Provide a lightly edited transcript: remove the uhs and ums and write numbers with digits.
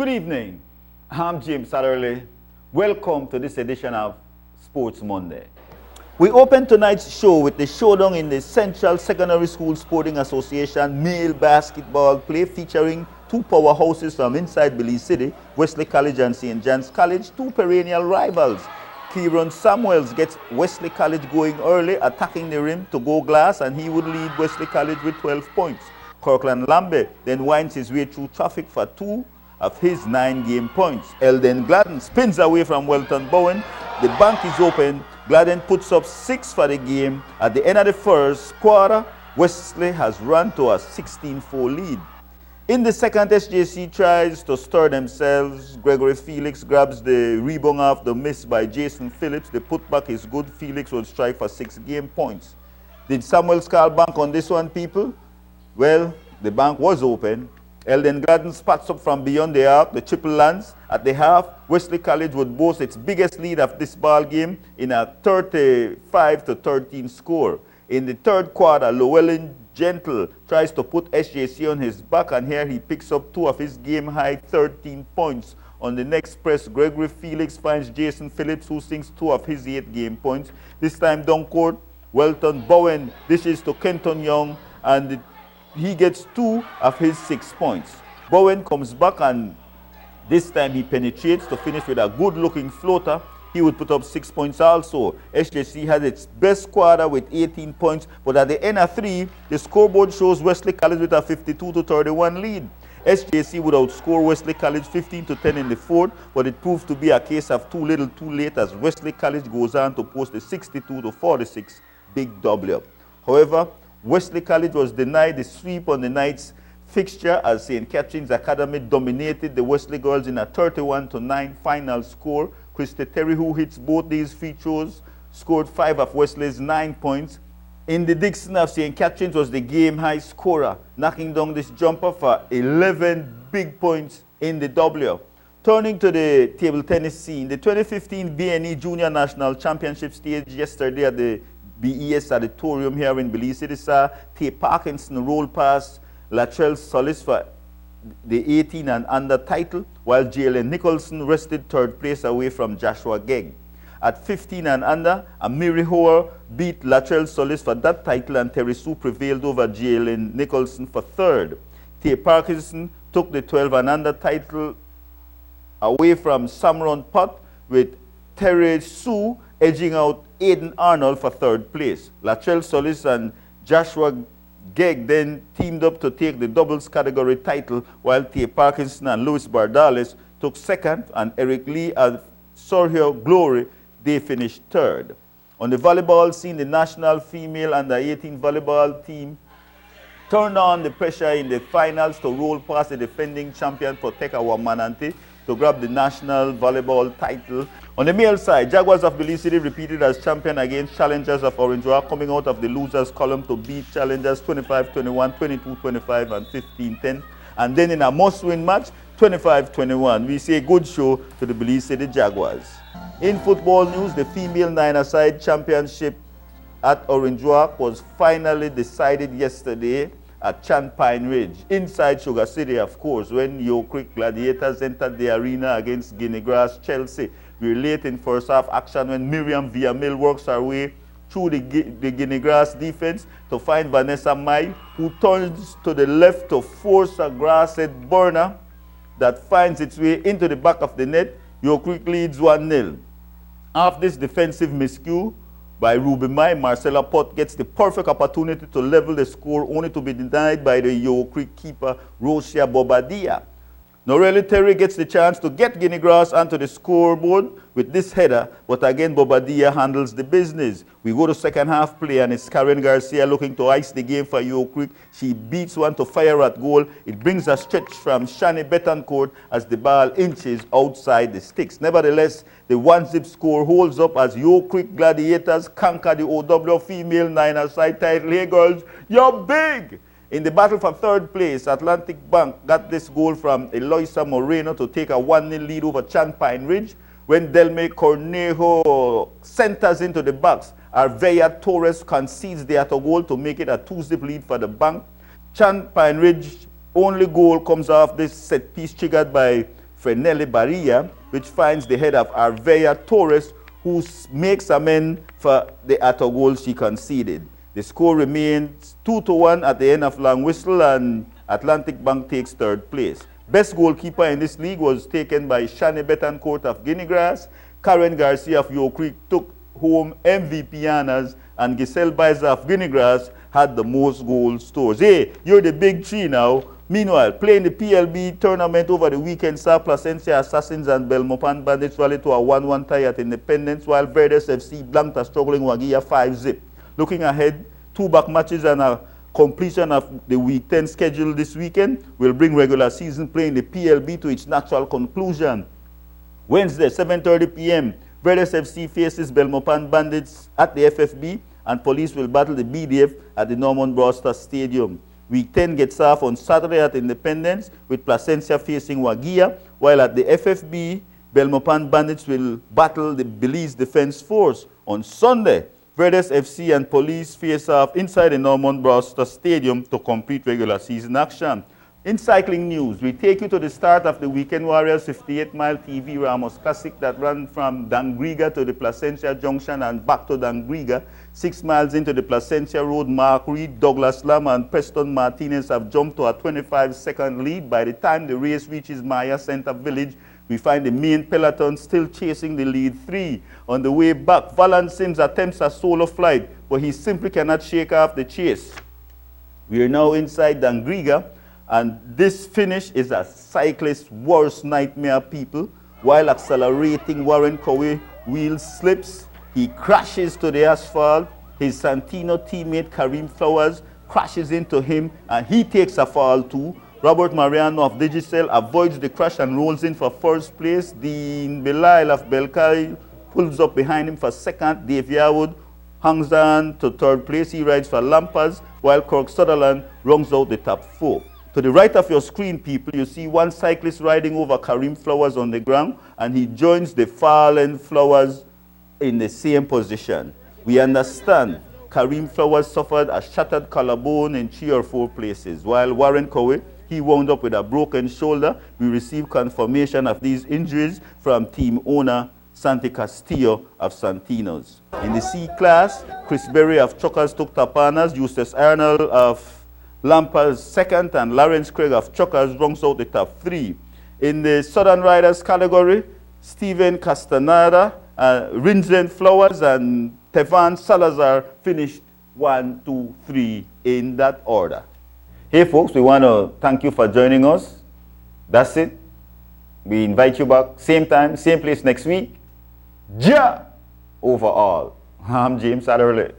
Good evening. I'm James Satterley. Welcome to this edition of Sports Monday. We open tonight's show with the showdown in the Central Secondary School Sporting Association male basketball play featuring two powerhouses from inside Belize City, Wesley College and St. John's College, two perennial rivals. Kieran Samuels gets Wesley College going early, attacking the rim to go glass, and he would lead Wesley College with 12 points. Kirkland Lambe then winds his way through traffic for 2 of his 9 game points. Eldon Gladden spins away from Welton Bowen. The bank is open. Gladden puts up 6 for the game. At the end of the first quarter, Wesley has run to a 16-4 lead. In the second, SJC tries to stir themselves. Gregory Felix grabs the rebound off the miss by Jason Phillips. The putback is good. Felix will strike for 6 game points. Did Samuels call bank on this one, people? Well, the bank was open. Eldon Gladden spots up from beyond the arc. The triple lands. At the half, Wesley College would boast its biggest lead of this ball game in a 35-13 score. In the third quarter, Llewellyn Gentle tries to put SJC on his back, and here he picks up 2 of his game-high 13 points. On the next press, Gregory Felix finds Jason Phillips, who sinks 2 of his 8 game points. This time down court, Welton Bowen dishes to Kenton Young, and he gets 2 of his 6 points. Bowen comes back, and this time he penetrates to finish with a good-looking floater. He would put up 6 points also. SJC had its best quarter with 18 points, but at the end of 3, the scoreboard shows Wesley College with a 52-31 lead. SJC would outscore Wesley College 15-10 in the fourth, but it proved to be a case of too little too late, as Wesley College goes on to post a 62-46 big W. However, Wesley College was denied the sweep on the night's fixture as St. Catherine's Academy dominated the Wesley girls in a 31-9 final score. Christy Terry, who hits both these free throws, scored 5 of Wesley's 9 points. In the Dixon of St. Catherine's was the game-high scorer, knocking down this jumper for 11 big points in the W. Turning to the table tennis scene, the 2015 BNE Junior National Championship stage yesterday at the BES Auditorium here in Belize City saw Tay Parkinson roll past Latrell Solis for the 18 and under title, while Jalen Nicholson rested third place away from Joshua Gegg. At 15 and under, Amiri Hoare beat Latrell Solis for that title, and Terry Sue prevailed over Jalen Nicholson for third. Tay Parkinson took the 12 and under title away from Samron Pot, with Terry Sue edging out Aiden Arnold for third place. Latrell Solis and Joshua Gegg then teamed up to take the doubles category title, while Tay Parkinson and Louis Bardales took second, and Eric Lee and Sergio Glory, they finished third. On the volleyball scene, the national female under-18 volleyball team turned on the pressure in the finals to roll past the defending champion Protect Our Manante to grab the national volleyball title. On the male side, Jaguars of Belize City repeated as champion against Challengers of Orange Rock, coming out of the losers column to beat Challengers 25-21, 22-25, and 15-10. And then in a must-win match, 25-21. We say good show to the Belize City Jaguars. In football news, the female nine-a-side championship at Orange Rock was finally decided yesterday at Pine Ridge, inside Sugar City, of course, when Yo Creek Gladiators entered the arena against Guinea Grass Chelsea. We were late in first half action when Miriam Villamil works her way through the Guinea Grass defense to find Vanessa Mai, who turns to the left to force a grass-head burner that finds its way into the back of the net. Yo Creek leads 1-0. After this defensive miscue by Ruby Mai, Marcella Pott gets the perfect opportunity to level the score, only to be denied by the Yo Creek keeper, Rosia Bobadilla. Norelli Terry gets the chance to get Guinea Grass onto the scoreboard with this header, but again Bobadilla handles the business. We go to second half play, and it's Karen Garcia looking to ice the game for Yo Creek. She beats one to fire at goal. It brings a stretch from Shani Betancourt as the ball inches outside the sticks. Nevertheless, the 1-0 score holds up as Yo Creek Gladiators conquer the OW female nine-a-side title. Hey girls, you're big! In the battle for third place, Atlantic Bank got this goal from Eloisa Moreno to take a 1-0 lead over Pine Ridge. When Delme Cornejo centers into the box, Arveya Torres concedes the auto goal to make it a 2-0 lead for the bank. Pine Ridge only goal comes off this set piece triggered by Frenelli Barilla, which finds the head of Arveya Torres, who makes amends for the auto goal she conceded. The score remains 2-1 at the end of long whistle, and Atlantic Bank takes third place. Best goalkeeper in this league was taken by Shani Betancourt of Guineagrass. Karen Garcia of Yo Creek took home MVP honors, and Giselle Biza of Guineagrass had the most goal scores. Hey, you're the big three now. Meanwhile, playing the PLB tournament over the weekend saw Placencia Assassins and Belmopan Bandits rally to a 1-1 tie at Independence, while Verdes FC blanked a struggling Wagia 5-zip. Looking ahead, 2 back matches and a completion of the Week 10 schedule this weekend will bring regular season play in the PLB to its natural conclusion. Wednesday, 7:30 p.m., Verdes FC faces Belmopan Bandits at the FFB, and Police will battle the BDF at the Norman Brewster Stadium. Week 10 gets off on Saturday at Independence, with Placencia facing Wagia, while at the FFB, Belmopan Bandits will battle the Belize Defense Force. On Sunday, Verdes FC and Police face off inside the Norman Brewster Stadium to complete regular season action. In cycling news, we take you to the start of the Weekend Warriors 58-mile TV Ramos Classic that ran from Dangriga to the Placencia Junction and back to Dangriga. 6 miles into the Placencia Road, Mark Reed, Douglas Lam, and Preston Martinez have jumped to a 25-second lead. By the time the race reaches Maya Center Village, we find the main peloton still chasing the lead 3. On the way back, Valance Sims attempts a solo flight, but he simply cannot shake off the chase. We are now inside Dangriga, and this finish is a cyclist's worst nightmare, people. While accelerating, Warren Cowie wheel slips. He crashes to the asphalt. His Santino teammate Kareem Flowers crashes into him, and he takes a fall too. Robert Mariano of Digicel avoids the crash and rolls in for first place. Dean Belize of Belkai pulls up behind him for second. Dave Yarwood hangs on to third place. He rides for Lampas, while Kirk Sutherland rounds out the top 4. To the right of your screen, people, you see one cyclist riding over Kareem Flowers on the ground, and he joins the fallen Flowers in the same position. We understand Kareem Flowers suffered a shattered collarbone in 3 or 4 places, while Warren Cowie, he wound up with a broken shoulder. We received confirmation of these injuries from team owner Santi Castillo of Santinos. In the C class, Chris Berry of Truckers took Tapanas, Eustace Arnold of Lampas second, and Lawrence Craig of Truckers rounds out the top 3. In the Southern Riders category, Steven Castaneda, Rinzen Flowers, and Tevan Salazar finished 1, 2, 3 in that order. Hey folks, we want to thank you for joining us. That's it. We invite you back, same time, same place next week. Ja! Overall. I'm James Adderley.